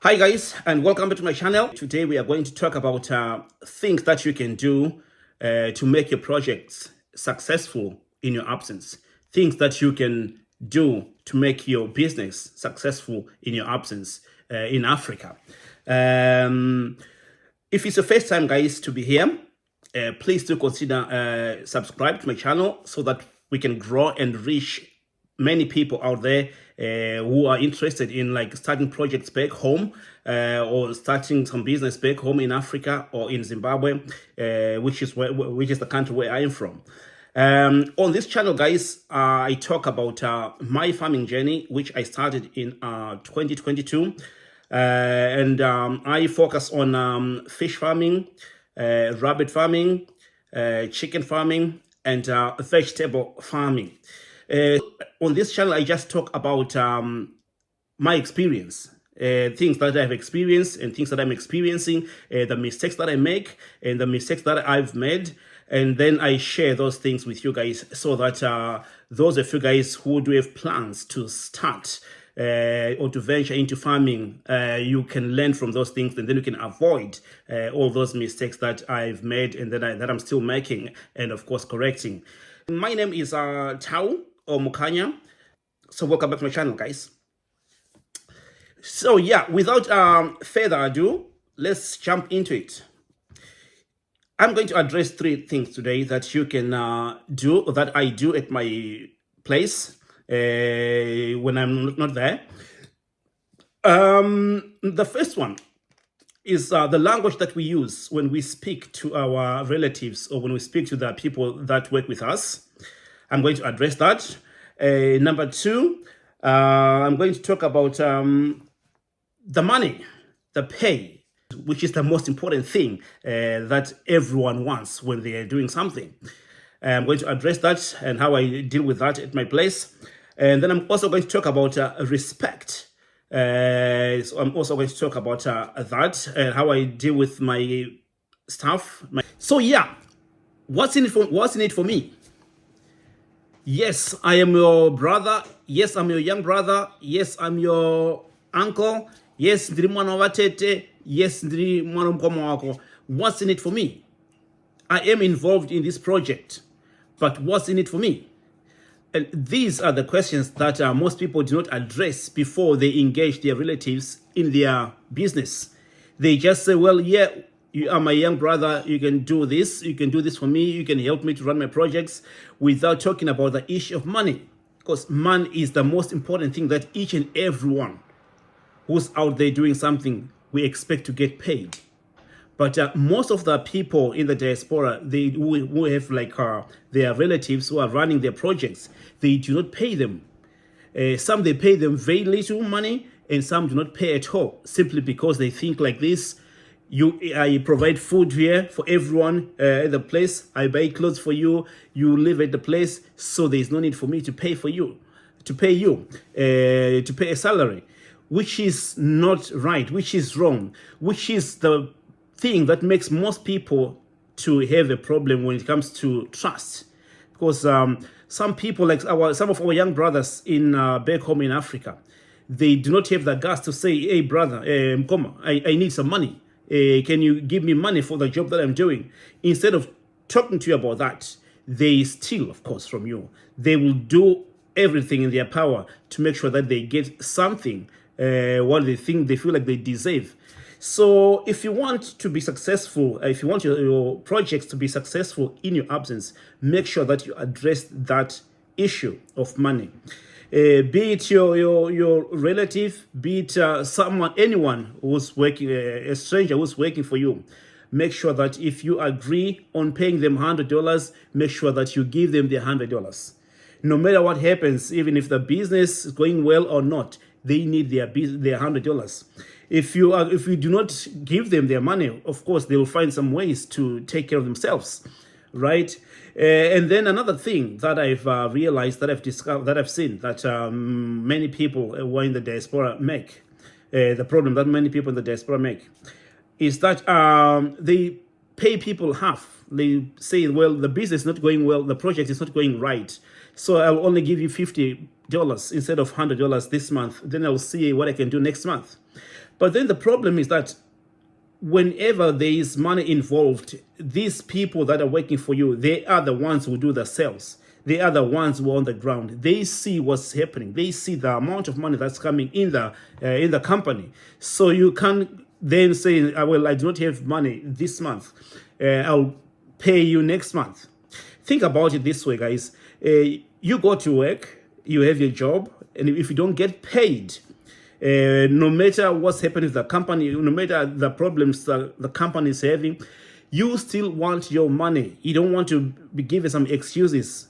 Hi guys, and welcome back to my channel. Today we are going to talk about things that you can do to make your projects successful in your absence. Things that you can do to make your business successful in your absence in Africa. If it's your first time, guys, to be here, please do consider subscribe to my channel so that we can grow and reach many people out there who are interested in like starting projects back home or starting some business back home in Africa or in Zimbabwe, which is the country where I am from. On this channel, guys, I talk about my farming journey, which I started in 2022. And I focus on fish farming, rabbit farming, chicken farming, and vegetable farming. On this channel, I just talk about my experience, things that I've experienced and things that I'm experiencing, the mistakes that I make and the mistakes that I've made. And then I share those things with you guys so that those of you guys who do have plans to start or to venture into farming, you can learn from those things, and then you can avoid all those mistakes that I've made and that I'm still making, and of course correcting. My name is Tau or Mukanya. So welcome back to my channel, guys. So yeah, without further ado, let's jump into it. I'm going to address 3 things today that you can do, or that I do at my place when I'm not there. The first one is the language that we use when we speak to our relatives or when we speak to the people that work with us. I'm going to address that. Number 2, I'm going to talk about the money, the pay, which is the most important thing that everyone wants when they are doing something. I'm going to address that and how I deal with that at my place. And then I'm also going to talk about respect. So I'm also going to talk about that and how I deal with my staff. So yeah, what's in it for me? Yes, I am your brother. Yes, I'm your young brother. Yes, I'm your uncle. Yes, ndiri mwana wa tete. Yes, ndiri mwana mkoma wako. What's in it for me? I am involved in this project, but what's in it for me? And these are the questions that most people do not address before they engage their relatives in their business. They just say, well, yeah, you are my young brother, you can do this for me, you can help me to run my projects, without talking about the issue of money. Because money is the most important thing that each and everyone who's out there doing something, we expect to get paid. But most of the people in the diaspora, who have like their relatives who are running their projects, they do not pay them. Some they pay them very little money, and some do not pay at all, simply because they think like this: I provide food here for everyone at the place. I buy clothes for you. You live at the place, so there is no need for me to pay to pay a salary, which is not right, which is wrong, which is the thing that makes most people to have a problem when it comes to trust. Because some people, like some of our young brothers in back home in Africa, they do not have the guts to say, hey brother, Mkoma, I need some money. Can you give me money for the job that I'm doing? Instead of talking to you about that, they steal, of course, from you. They will do everything in their power to make sure that they get something what they feel like they deserve. So if you want to be successful, if you want your projects to be successful in your absence, make sure that you address that issue of money. Be it your relative, be it anyone who's working, a stranger who's working for you. Make sure that if you agree on paying them $100, make sure that you give them the $100. No matter what happens, even if the business is going well or not, they need their $100. If you do not give them their money, of course, they will find some ways to take care of themselves, right? And then another thing that I've realized, that I've discovered, that I've seen, that many people who are in the diaspora make, the problem that many people in the diaspora make, is that they pay people half. They say, well, the business is not going well, the project is not going right, so I'll only give you $50 instead of $100 this month. Then I'll see what I can do next month. But then the problem is that whenever there is money involved, these people that are working for you, they are the ones who do the sales. They are the ones who are on the ground. They see what's happening. They see the amount of money that's coming in the company. So you can't then say, well, I do not have money this month. I'll pay you next month. Think about it this way, guys. You go to work, you have your job, and if you don't get paid, no matter what's happening with the company, no matter the problems the company is having, you still want your money. You don't want to be given some excuses.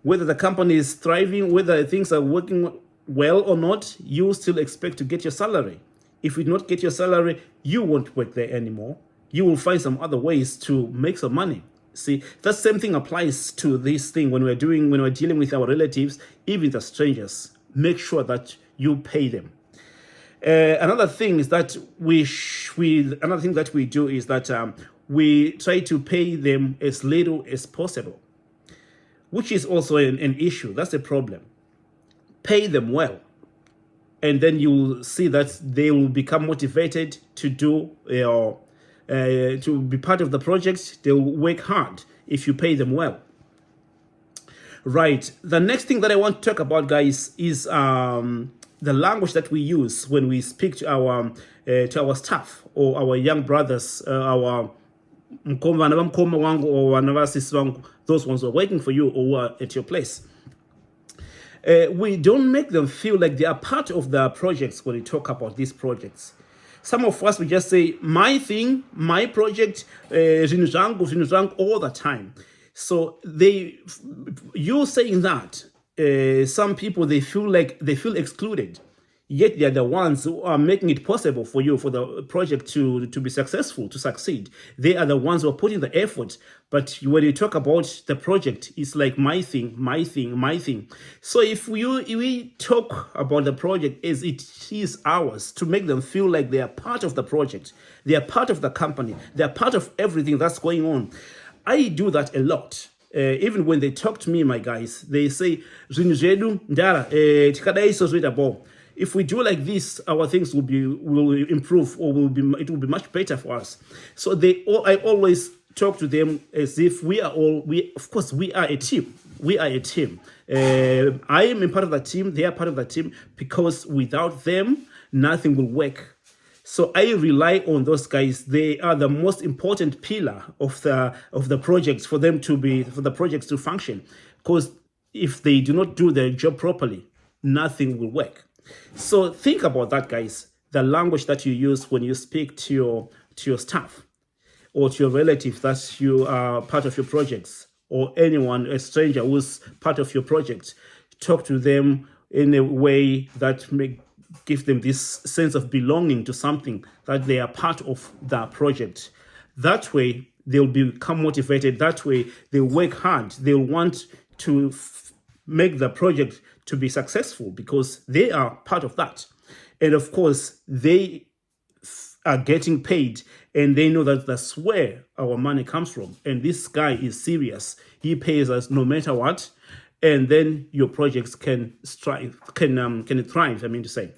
Whether the company is thriving, whether things are working well or not, you still expect to get your salary. If you do not get your salary, you won't work there anymore. You will find some other ways to make some money. See, that same thing applies to this thing when we're dealing with our relatives, even the strangers. Make sure that you pay them. Another thing is that we do is that we try to pay them as little as possible, which is also an issue. That's a problem. Pay them well, and then you will see that they will become motivated to do to be part of the project. They will work hard if you pay them well. Right. The next thing that I want to talk about, guys, is the language that we use when we speak to our staff or our young brothers, our those ones who are working for you or who are at your place. We don't make them feel like they are part of the projects when we talk about these projects. Some of us, we just say, my thing, my project, all the time. So you saying that, some people, they feel excluded. Yet they're the ones who are making it possible for you, for the project to be successful, to succeed. They are the ones who are putting the effort. But when you talk about the project, it's like my thing, my thing, my thing. So if we talk about the project as it is ours, to make them feel like they are part of the project, they are part of the company, they are part of everything that's going on. I do that a lot. Even when they talk to me, my guys, they say, if we do like this, our things will improve, or it will be much better for us. So I always talk to them as if of course we are a team. We are a team. I am a part of the team. They are part of the team, because without them, nothing will work. So I rely on those guys. They are the most important pillar of the projects for the projects to function. Because if they do not do their job properly, nothing will work. So think about that, guys. The language that you use when you speak to your staff or to your relative that you are part of your projects, or anyone, a stranger who's part of your project. Talk to them in a way that may give them this sense of belonging to something, that they are part of the project. That way, they'll become motivated. That way, they'll work hard. They'll want to make the project to be successful, because they are part of that. And of course, they are getting paid, and they know that that's where our money comes from. And this guy is serious. He pays us no matter what. And then your projects can thrive. I mean to say,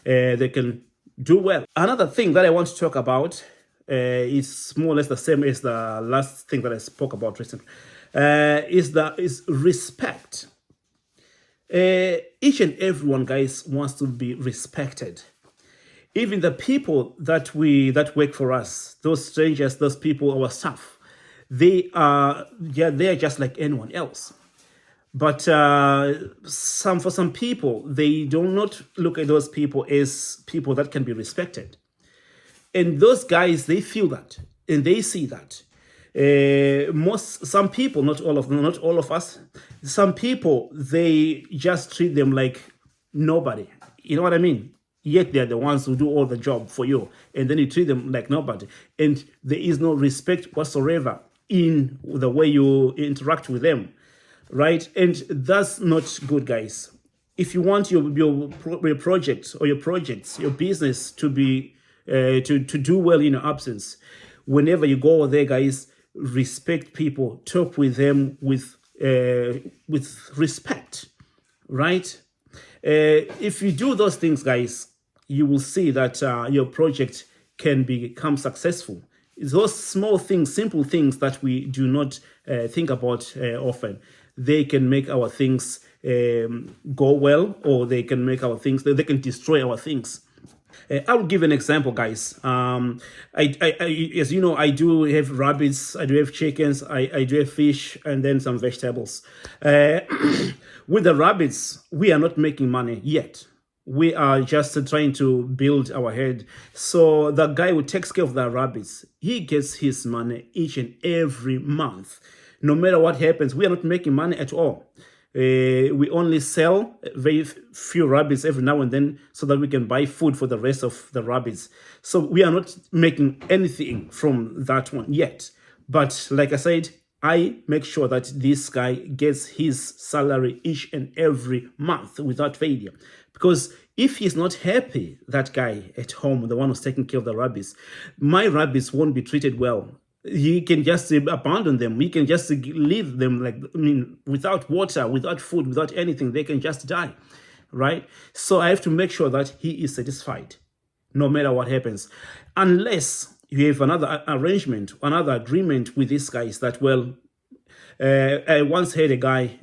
they can do well. Another thing that I want to talk about is more or less the same as the last thing that I spoke about recently. Is respect. Each and everyone, guys, wants to be respected. Even the people that work for us, those strangers, those people, our staff, they are just like anyone else. But for some people, they do not look at those people as people that can be respected. And those guys, they feel that, and they see that. Some people, not all of us, some people, they just treat them like nobody. You know what I mean? Yet they're the ones who do all the job for you, and then you treat them like nobody. And there is no respect whatsoever in the way you interact with them, right? And that's not good, guys. If you want your project or your projects, your business to be to do well in your absence, whenever you go over there, guys, respect people, talk with them with respect, right? If you do those things, guys, you will see that your project can become successful. It's those small things, simple things that we do not think about often. They can make our things go well, or they can make our things, they can destroy our things. I'll give an example, guys. As you know, I do have rabbits, I do have chickens, I do have fish, and then some vegetables. With the rabbits, we are not making money yet. We are just trying to build our head. So the guy who takes care of the rabbits, he gets his money each and every month. No matter what happens, we are not making money at all. We only sell very few rabbits every now and then so that we can buy food for the rest of the rabbits. So we are not making anything from that one yet. But like I said, I make sure that this guy gets his salary each and every month without failure. Because if he's not happy, that guy at home, the one who's taking care of the rabbits, my rabbits won't be treated well. He can just abandon them. We can just leave them, like, I mean, without water, without food, without anything. They can just die, right? So I have to make sure that he is satisfied, no matter what happens. Unless you have another arrangement, another agreement with these guys that, well, I once had a guy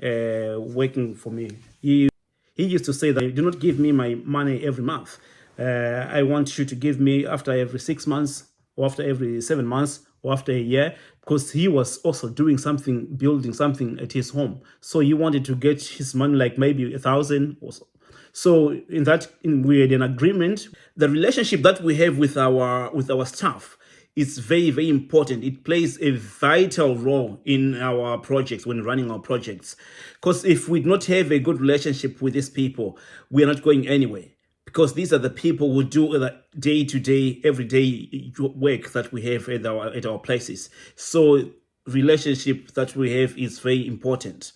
working for me. He used to say that, do not give me my money every month. I want you to give me after every 6 months, or after every 7 months, or after a year, because he was also doing something, building something at his home. So he wanted to get his money like maybe 1,000 or so. So we had an agreement. The relationship that we have with our staff is very, very important. It plays a vital role in our projects, when running our projects. Because if we do not have a good relationship with these people, we are not going anywhere. Because these are the people who do the day-to-day, everyday work that we have at our places. So relationship that we have is very important.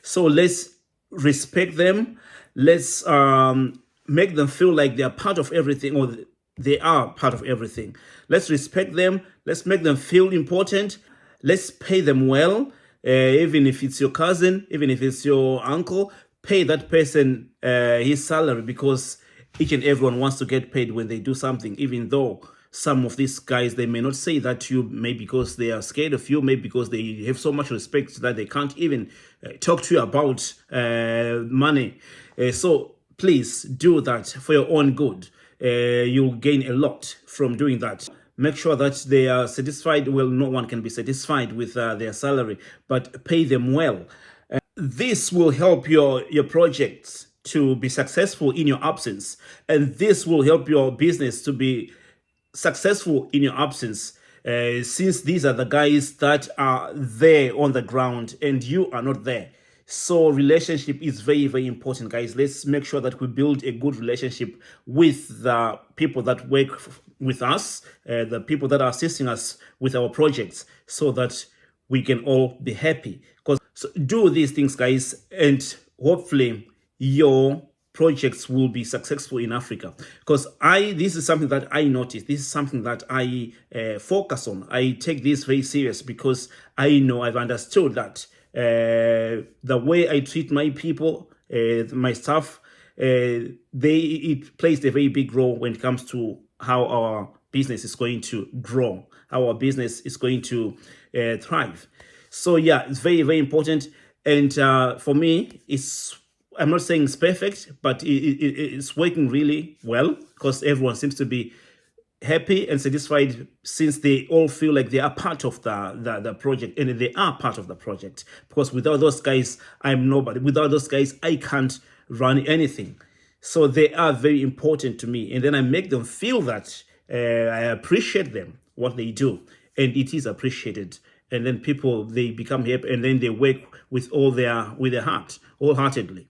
So let's respect them. Let's make them feel like they are part of everything, or they are part of everything. Let's respect them. Let's make them feel important. Let's pay them well. Even if it's your cousin, even if it's your uncle, pay that person his salary, because each and everyone wants to get paid when they do something, even though some of these guys, they may not say that to you, maybe because they are scared of you, maybe because they have so much respect that they can't even talk to you about money. So please do that for your own good. You'll gain a lot from doing that. Make sure that they are satisfied. Well, no one can be satisfied with their salary, but pay them well. This will help your projects to be successful in your absence, and this will help your business to be successful in your absence, since these are the guys that are there on the ground and you are not there. So relationship is very, very important, guys. Let's make sure that we build a good relationship with the people that work with us, the people that are assisting us with our projects, so that we can all be happy. So do these things, guys, and hopefully your projects will be successful in Africa. Because this is something that I notice. This is something that I focus on. I take this very serious, because I know, I've understood that the way I treat my people, my staff, it plays a very big role when it comes to how our business is going to grow, how our business is going to thrive. So yeah, it's very, very important. And for me, I'm not saying it's perfect, but it's working really well, because everyone seems to be happy and satisfied, since they all feel like they are part of the project, and they are part of the project. Because without those guys, I'm nobody. Without those guys, I can't run anything. So they are very important to me, and then I make them feel that I appreciate them, what they do, and it is appreciated. And then people, they become happy, and then they work with their heart, wholeheartedly.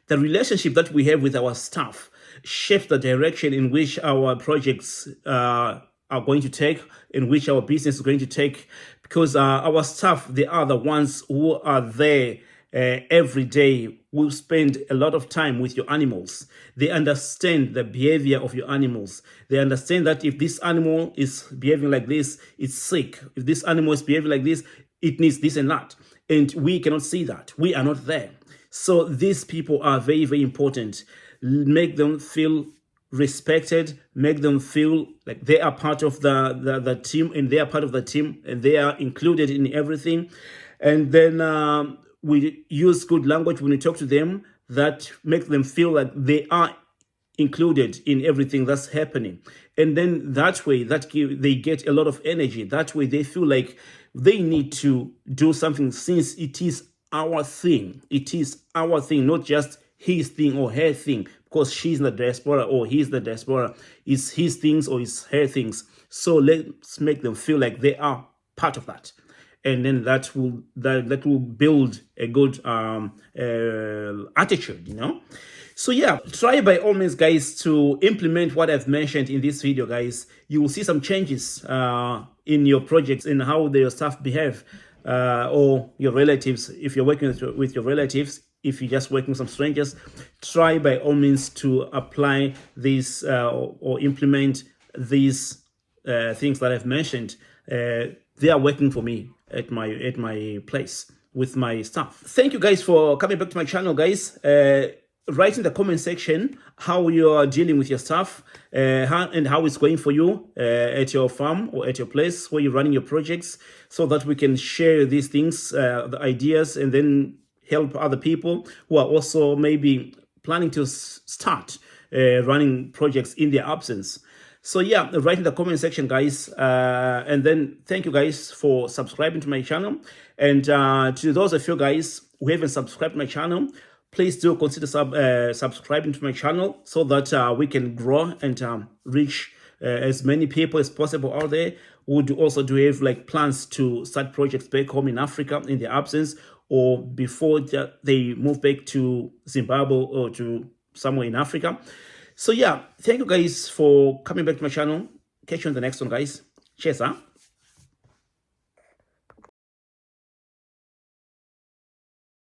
The relationship that we have with our staff shapes the direction in which our projects are going to take, in which our business is going to take, because our staff, they are the ones who are there every day, who spend a lot of time with your animals. They understand the behavior of your animals. They understand that if this animal is behaving like this, it's sick. If this animal is behaving like this, it needs this and that. And we cannot see that. We are not there. So these people are very, very important. Make them feel respected, make them feel like they are part of the team, and they are part of the team, and they are included in everything. And then we use good language when we talk to them that makes them feel like they are included in everything that's happening. And then that way they get a lot of energy. That way they feel like they need to do something, since it is our thing. It is our thing, not just his thing or her thing, because she's in the diaspora or he's the diaspora. It's his things or it's her things. So let's make them feel like they are part of that. And then that will build a good attitude, you know. So yeah, try by all means, guys, to implement what I've mentioned in this video, guys. You will see some changes in your projects, in how your staff behave, or your relatives. If you're working with your relatives, if you're just working with some strangers, try by all means to apply these or implement these things that I've mentioned. They are working for me at my place with my staff. Thank you guys for coming back to my channel, guys. Write in the comment section how you are dealing with your staff and how it's going for you at your farm or at your place where you're running your projects, so that we can share these things, the ideas, and then help other people who are also maybe planning to start running projects in their absence. So yeah, write in the comment section, guys. And then thank you guys for subscribing to my channel. And to those of you guys who haven't subscribed to my channel, please do consider subscribing to my channel, so that we can grow and reach as many people as possible out there who also do have like plans to start projects back home in Africa in their absence, or before they move back to Zimbabwe or to somewhere in Africa. So yeah, thank you guys for coming back to my channel. Catch you on the next one, guys. Cheers, huh?